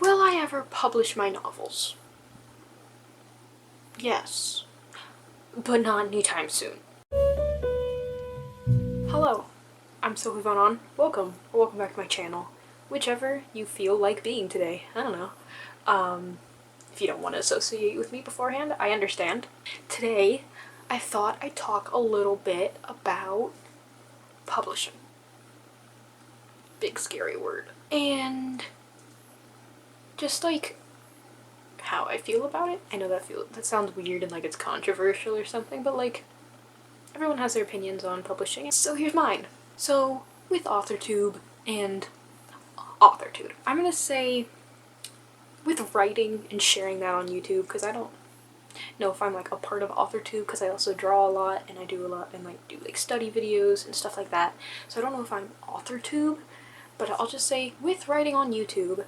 Will I ever publish my novels? Yes, but not anytime soon. Hello, I'm Sophie. Welcome, or welcome back to my channel. Whichever you feel like being today. I don't know. If you don't want to associate with me beforehand, I understand. Today, I thought I'd talk a little bit about publishing. Big scary word. And just like how I feel about it. I know that sounds weird and like it's controversial or something, but like everyone has their opinions on publishing. So here's mine. So with AuthorTube and AuthorTube, I'm gonna say with writing and sharing that on YouTube, because I don't know if I'm like a part of AuthorTube, because I also draw a lot and I do a lot and like do like study videos and stuff like that. So I don't know if I'm AuthorTube, but I'll just say with writing on YouTube,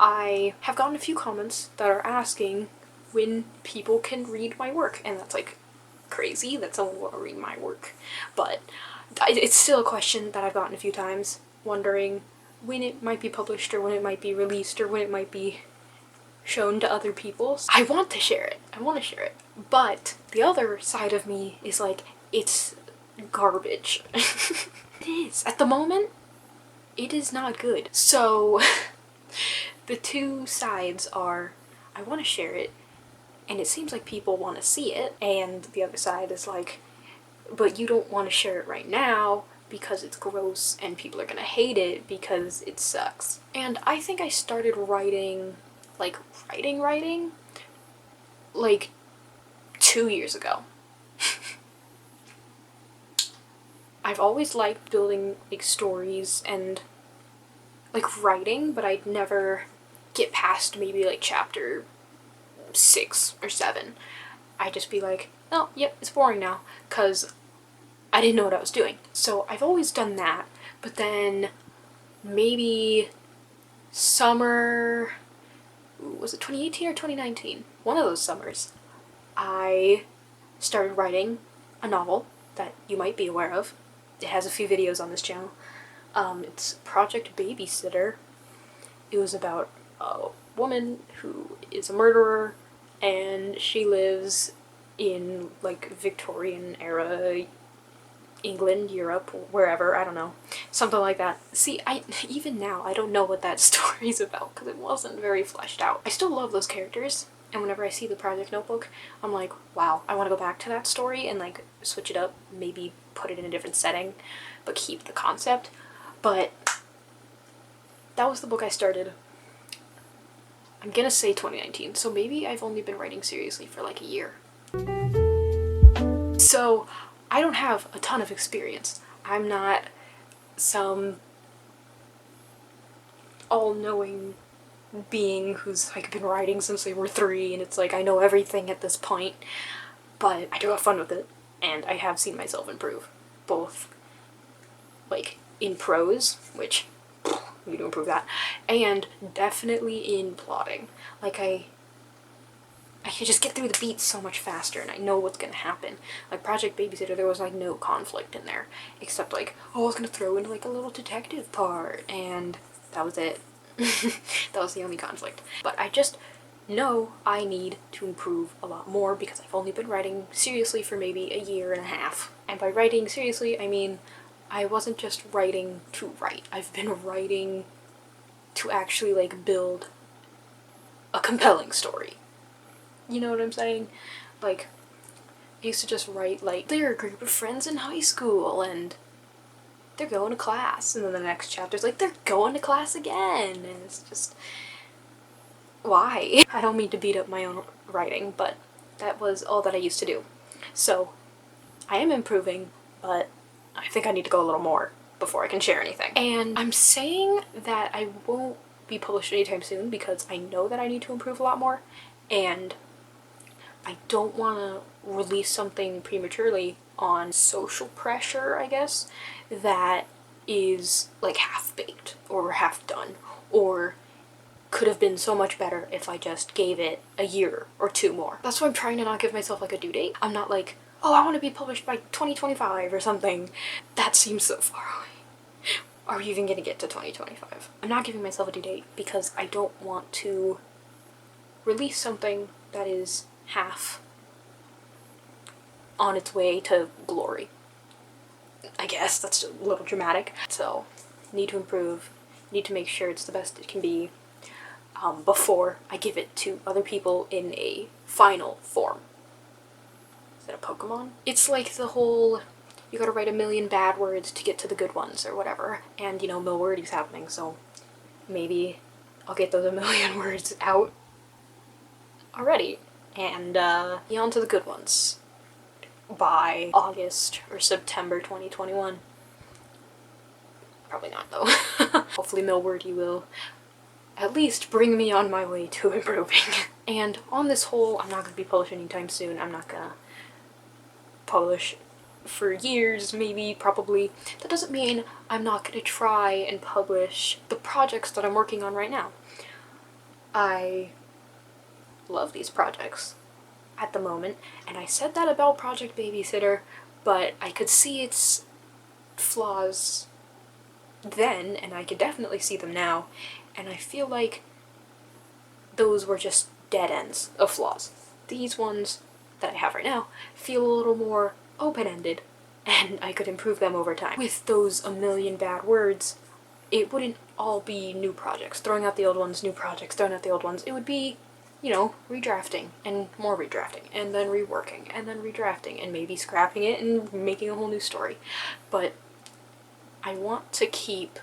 I have gotten a few comments that are asking when people can read my work, and that's like crazy that someone will read my work, but it's still a question that I've gotten a few times, wondering when it might be published or when it might be released or when it might be shown to other people. I want to share it, but the other side of me is like, it's garbage. It is. At the moment, it is not good. So the two sides are, I want to share it, and it seems like people want to see it, and the other side is like, but you don't want to share it right now because it's gross and people are gonna hate it because it sucks. And I think I started writing like 2 years ago. I've always liked building like stories and like writing, but I'd never get past maybe like chapter 6 or 7. I'd just be like, oh, yep, it's boring now, because I didn't know what I was doing. So I've always done that, but then maybe summer, was it 2018 or 2019? One of those summers, I started writing a novel that you might be aware of. It has a few videos on this channel. It's Project Babysitter. It was about a woman who is a murderer, and she lives in like Victorian era England, Europe, wherever, I don't know, something like that. See, even now I don't know what that story's about because it wasn't very fleshed out. I still love those characters, and whenever I see the project notebook, I'm like, wow, I want to go back to that story and like switch it up, maybe put it in a different setting, but keep the concept. But that was the book I started. I'm gonna say 2019, so maybe I've only been writing seriously for like a year. So I don't have a ton of experience. I'm not some all-knowing being who's like been writing since they were 3 and it's like I know everything at this point, but I do have fun with it, and I have seen myself improve, both like in prose, which you to improve that, and definitely in plotting. Like I can just get through the beats so much faster and I know what's gonna happen. Like Project Babysitter, there was like no conflict in there, except like, oh, I was gonna throw in like a little detective part, and that was it. That was the only conflict. But I just know I need to improve a lot more because I've only been writing seriously for maybe a year and a half. And by writing seriously, I mean I wasn't just writing to write. I've been writing to actually like build a compelling story. You know what I'm saying? Like, I used to just write like, they're a group of friends in high school and they're going to class, and then the next chapter's like, they're going to class again, and it's just, why? I don't mean to beat up my own writing, but that was all that I used to do. So I am improving, but I think I need to go a little more before I can share anything. And I'm saying that I won't be published anytime soon because I know that I need to improve a lot more, and I don't want to release something prematurely on social pressure, I guess, that is like half-baked or half-done, or could have been so much better if I just gave it a year or 2 more. That's why I'm trying to not give myself like a due date. I'm not like, oh, I want to be published by 2025 or something. That seems so far away. are we even gonna get to 2025? I'm not giving myself a due date because I don't want to release something that is half on its way to glory. I guess that's a little dramatic. So, need to improve, need to make sure it's the best it can be before I give it to other people in a final form. Is that a Pokemon? It's like the whole, you gotta write 1,000,000 bad words to get to the good ones or whatever. And, you know, Milwordy's happening, so maybe I'll get those 1,000,000 words out already. And be on to the good ones by August or September 2021. Probably not, though. Hopefully Milwordy will at least bring me on my way to improving. And on this whole, I'm not going to be publishing anytime soon. I'm not going to publish for years, maybe, probably. That doesn't mean I'm not going to try and publish the projects that I'm working on right now. I love these projects at the moment, and I said that about Project Babysitter, but I could see its flaws then, and I could definitely see them now, and I feel like those were just dead ends of flaws. These ones that I have right now feel a little more open-ended, and I could improve them over time. With those 1,000,000 bad words, it wouldn't all be new projects, throwing out the old ones, new projects, throwing out the old ones. It would be, you know, redrafting, and more redrafting, and then reworking, and then redrafting, and maybe scrapping it and making a whole new story. But I want to keep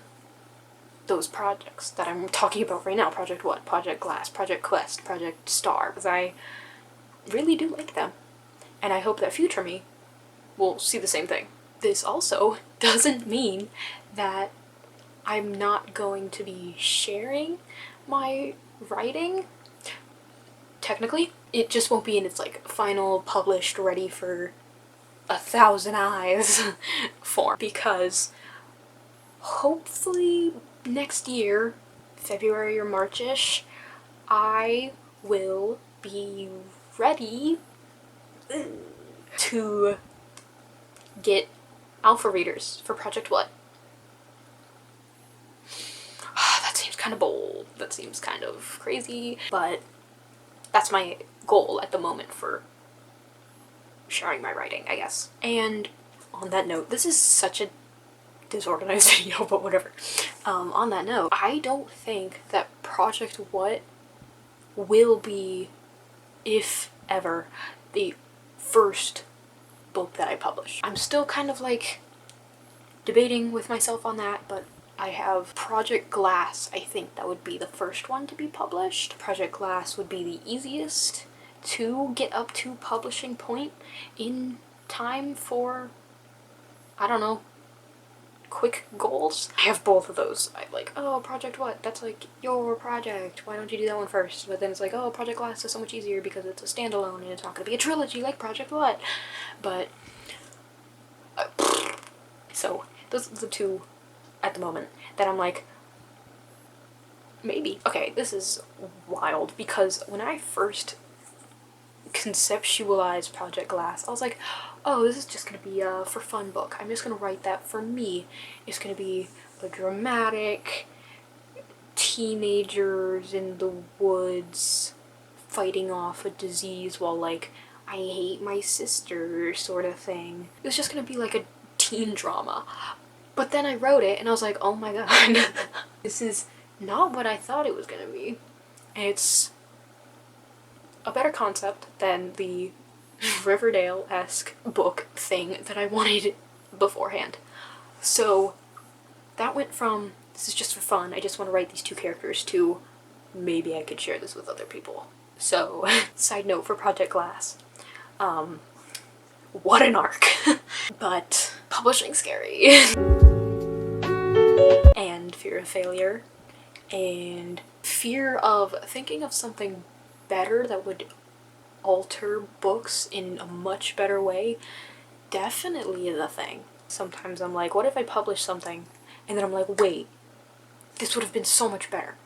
those projects that I'm talking about right now. Project what? Project Glass, Project Quest, Project Star, because I really do like them. And I hope that future me will see the same thing. This also doesn't mean that I'm not going to be sharing my writing. Technically, it just won't be in its like final, published, ready for 1,000 eyes form, because hopefully next year, February or March-ish, I will be ready to get alpha readers for Project What? That seems kind of bold. That seems kind of crazy, but that's my goal at the moment for sharing my writing, I guess. And on that note, this is such a disorganized video, but whatever. On that note, I don't think that Project What will be, if ever, the first book that I publish. I'm still kind of like debating with myself on that, but I have Project Glass. I think that would be the first one to be published. Project Glass would be the easiest to get up to publishing point in time for, I don't know, quick goals. I have both of those. I like, oh, Project What? That's like your project. Why don't you do that one first? But then it's like, oh, Project Glass is so much easier because it's a standalone and it's not going to be a trilogy like Project What? But so those are the two at the moment that I'm like, maybe. Okay, this is wild because when I first conceptualized Project Glass, I was like, oh, this is just gonna be a for fun book. I'm just gonna write that for me. It's gonna be a dramatic teenagers in the woods fighting off a disease while like, I hate my sister sort of thing. It was just gonna be like a teen drama. But then I wrote it and I was like, oh my god, this is not what I thought it was gonna be. It's a better concept than the Riverdale-esque book thing that I wanted beforehand. So that went from, this is just for fun, I just want to write these two characters, to maybe I could share this with other people. So, side note for Project Glass. What an arc. But publishing's scary. And fear of failure. And fear of thinking of something better that would alter books in a much better way definitely is a thing. Sometimes I'm like, what if I publish something and then I'm like, wait, this would have been so much better.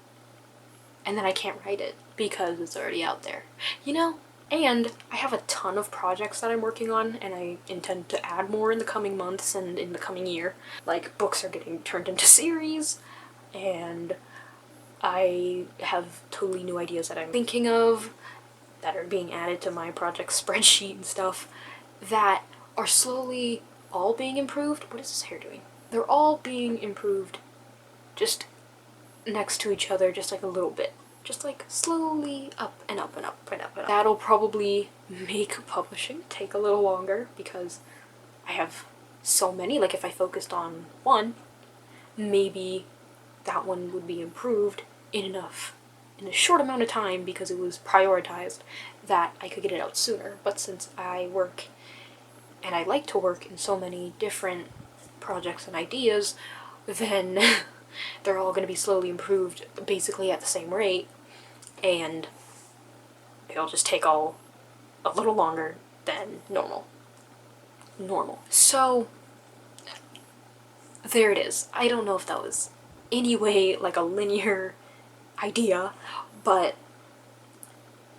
And then I can't write it because it's already out there. You know? And I have a ton of projects that I'm working on, and I intend to add more in the coming months and in the coming year. Like, books are getting turned into series, and I have totally new ideas that I'm thinking of that are being added to my project spreadsheet and stuff that are slowly all being improved. What is this hair doing? They're all being improved just next to each other, just like a little bit. Just like slowly up and up and up and up and up. That'll probably make publishing take a little longer because I have so many. Like, if I focused on one, maybe that one would be improved in a short amount of time because it was prioritized that I could get it out sooner. But since I work, and I like to work in so many different projects and ideas, then they're all going to be slowly improved basically at the same rate, and it'll just take all a little longer than normal. So, there it is. I don't know if that was any way like a linear idea, but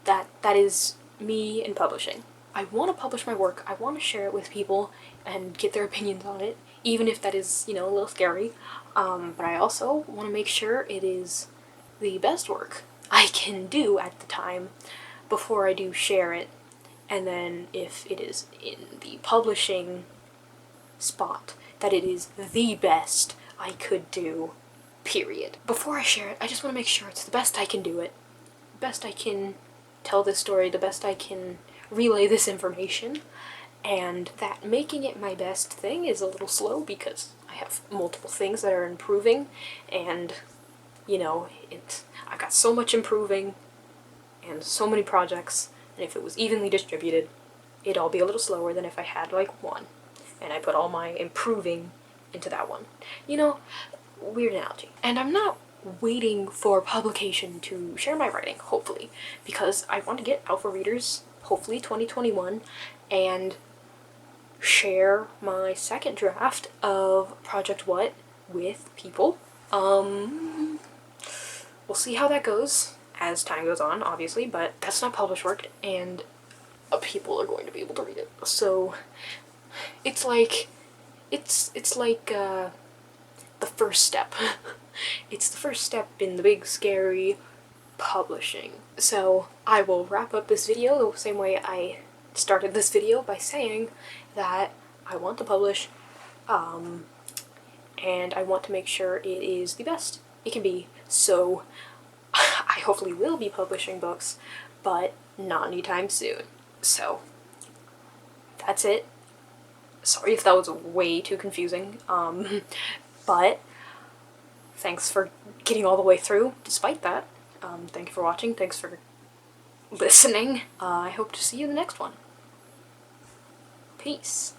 that is me in publishing. I want to publish my work, I want to share it with people and get their opinions on it, even if that is, you know, a little scary, but I also want to make sure it is the best work I can do at the time before I do share it, and then if it is in the publishing spot, that it is the best I could do, period. Before I share it, I just want to make sure it's the best I can do it, best I can tell this story, the best I can relay this information, and that making it my best thing is a little slow because I have multiple things that are improving, and, you know, I've got so much improving and so many projects, and if it was evenly distributed, it'd all be a little slower than if I had like one, and I put all my improving into that one. You know, weird analogy. And I'm not waiting for publication to share my writing, hopefully, because I want to get out for readers, hopefully 2021, and share my second draft of Project What with people. We'll see how that goes as time goes on, obviously, but that's not published work, and people are going to be able to read it. So it's like the first step. It's the first step in the big scary publishing. So I will wrap up this video the same way I started this video, by saying that I want to publish, and I want to make sure it is the best it can be. So I hopefully will be publishing books, but not anytime soon. So that's it. Sorry if that was way too confusing, but thanks for getting all the way through despite that. Thank you for watching, thanks for listening. I hope to see you in the next one. Peace.